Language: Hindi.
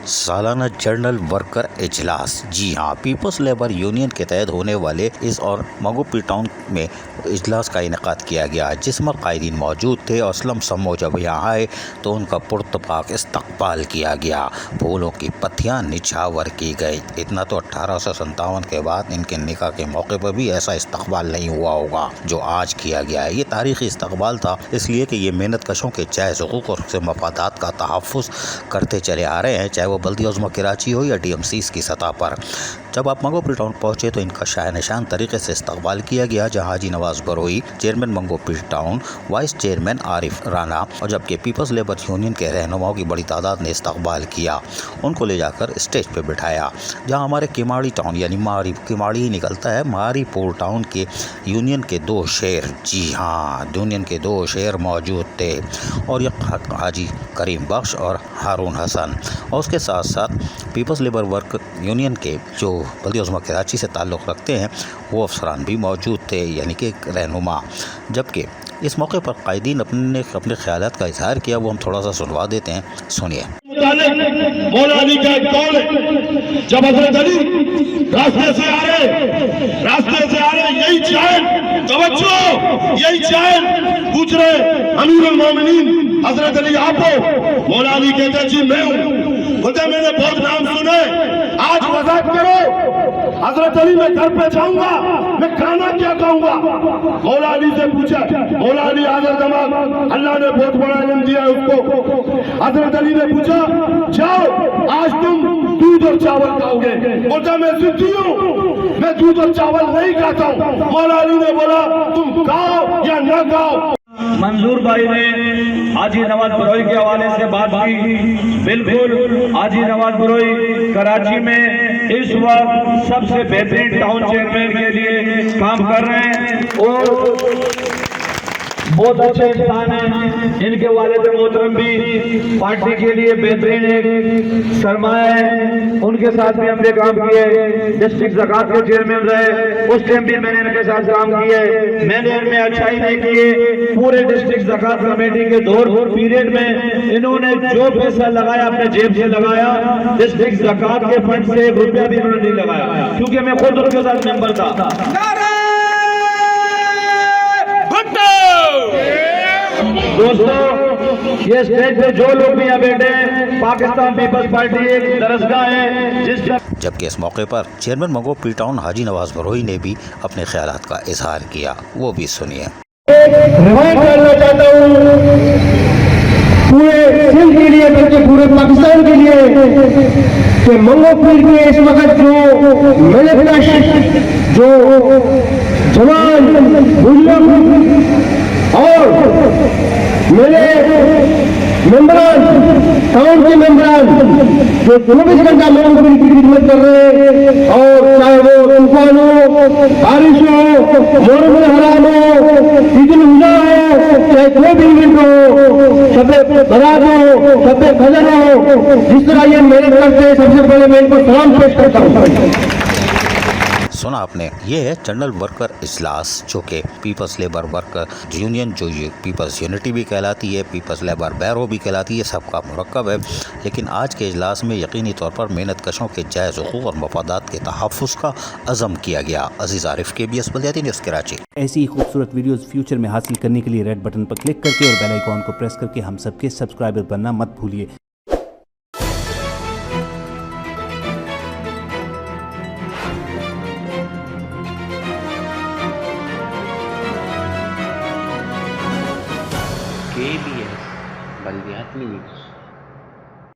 सालाना जर्नल वर्कर इजलास। जी हाँ, पीपल्स लेबर यूनियन के तहत होने वाले इस और मंगोपी टाउन में इजलास का इनेकाद किया गया, जिसमें कायदीन मौजूद थे। असलम समो जब यहाँ आए तो उनका पुरतपाक इस्तकबाल किया गया, फूलों की पत्तियाँ निछावर की गई। इतना तो 1857 के बाद इनके निकाह के मौके पर भी ऐसा इस्तकबाल नहीं हुआ होगा जो आज किया गया है। ये तारीखी इस्तकबाल था, इसलिए कि ये मेहनत कशों के जायज़ हुकूक और मफादात का तहफ़्फ़ुज़ करते चले आ रहे हैं, चाहे वो बल्दिया उज़्मा कराची हो या DMCs की सतह पर। जब आप मंगोपी टाउन पहुँचे तो इनका शान तरीके से इस्तकबाल किया गया, जहाँ हाजी नवाज बरोई, चेयरमैन मंगोपी town, vice chairman Arif Rana और जबकि पीपल्स लेबर यूनियन के रहनुमाओं की बड़ी तादाद ने इस्तकबाल किया। उनको ले जाकर स्टेज पर बिठाया, जहाँ हमारे किमाड़ी टाउन यानी किमाड़ी ही निकलता है, मारीपुर टाउन के यूनियन के 2 शेर, जी हाँ, यूनियन के 2 शेर मौजूद थे, और ये हाजी करीम बख्श और हारून हसन, और उसके साथ साथ पीपल्स लेबर वर्क यूनियन के जो बल्दिया उज़्मा कराची से ताल्लुक़ रखते हैं वो अफसरान भी मौजूद थे, यानी कि रहनुमा। जबकि इस मौके पर कायदीन अपने ख़यालात का इजहार किया, वो हम थोड़ा सा सुनवा देते हैं, सुनिए। मौला अली का एक कौल है, जब हज़रत अली रास्ते से आ रहे यही चैन, तवज्जो, यही चैन पूछ रहे अमीरुल मोमिनीन हज़रत अली आप हो? मौला अली कहते जी मैं हूँ। बोलते मैंने बहुत नाम सुने, आज वज़ाहत करो। हज़रत अली मैं घर पे जाऊंगा, मैं खाना क्या खाऊंगा? मौला अली से पूछा, मौला अली हाज़िर जमात, अल्लाह ने बहुत बड़ा इल्म दिया है उसको। हज़रत अली ने पूछा जाओ आज तुम दूध और चावल खाओगे। बोलता मैं जिद्दी हूँ, मैं दूध और चावल नहीं खाता हूँ। मौला अली ने बोला तुम खाओ या न खाओ। मंजूर भाई ने हाजी नवाज बरोई के हवाले से बात की। बिल्कुल, हाजी नवाज बरोई कराची में इस वक्त सबसे बेहतरीन टाउन चेयरमैन के लिए काम कर रहे हैं और बहुत अच्छे इंसान हैं। इनके वालिद मोहतरम भी पार्टी के लिए बेहतरीन एक सरमाया है। उनके साथ भी हमने काम किए, डिस्ट्रिक्ट ज़कात के चेयरमैन रहे, उस टाइम भी मैंने इनके साथ काम किए। मैंने इनमें अच्छाई नहीं किए, पूरे डिस्ट्रिक्ट ज़कात कमेटी के दौर पीरियड में इन्होंने जो पैसा लगाया अपने जेब से लगाया, डिस्ट्रिक्ट ज़कात के फंड से 1 रुपया भी इन्होंने नहीं लगाया, क्योंकि मैं खुद उनके साथ मेंबर था। दोस्तों, ये स्टेज पे जो लोग भी यहाँ बैठे हैं, पाकिस्तान पीपल्स पार्टी एक दरसगाह है जिसका। जबकि इस मौके पर चेयरमैन मंगोपी टाउन हाजी नवाज बरोई ने भी अपने ख्यालात का इजहार किया, वो भी सुनिए। रिवाइंड करना चाहता हूँ पूरे सिंध के लिए, बल्कि पूरे पाकिस्तान के लिए, कि मंगोपीर के इस वक्त जो मिलिटेंट, जो जवान बुजुर्ग और मेरे मेंबरान, टाउन के मेंबरान जो 24 घंटा मंगोपीर की खिदमत कर रहे हैं, और चाहे वो तूफान हो, बारिश हो, मौसम हराम हो, ईद उल अज़हा हो, चाहे कोई भी इवेंट हो, शब बारात हो, शब फजर हो, जिस तरह ये मेहनत करते हैं, सबसे पहले मैं इनको सलाम पेश करता हूँ। सुना आपने, ये है जनरल वर्कर इजलास, जो कि पीपल्स लेबर वर्कर यूनियन, जो ये पीपल्स यूनिटी भी कहलाती है, पीपल्स लेबर बैरो भी कहलाती है, सबका मुरक्कब है। लेकिन आज के इजलास में यकीनी तौर पर मेहनत कशों के जायज़ हुकूक और मफादात के तहफ़्फ़ुज़ का अज़म किया गया। अज़ीज़ आरिफ, KBS बल्दियाती न्यूज़ कराची। ऐसी ही खूबसूरत वीडियोज़ फ्यूचर में हासिल करने के लिए रेड बटन पर क्लिक करके और बेल आइकॉन को प्रेस करके हम सबके सब्सक्राइबर बनना मत भूलिए। KBS बल्दियाती न्यूज़।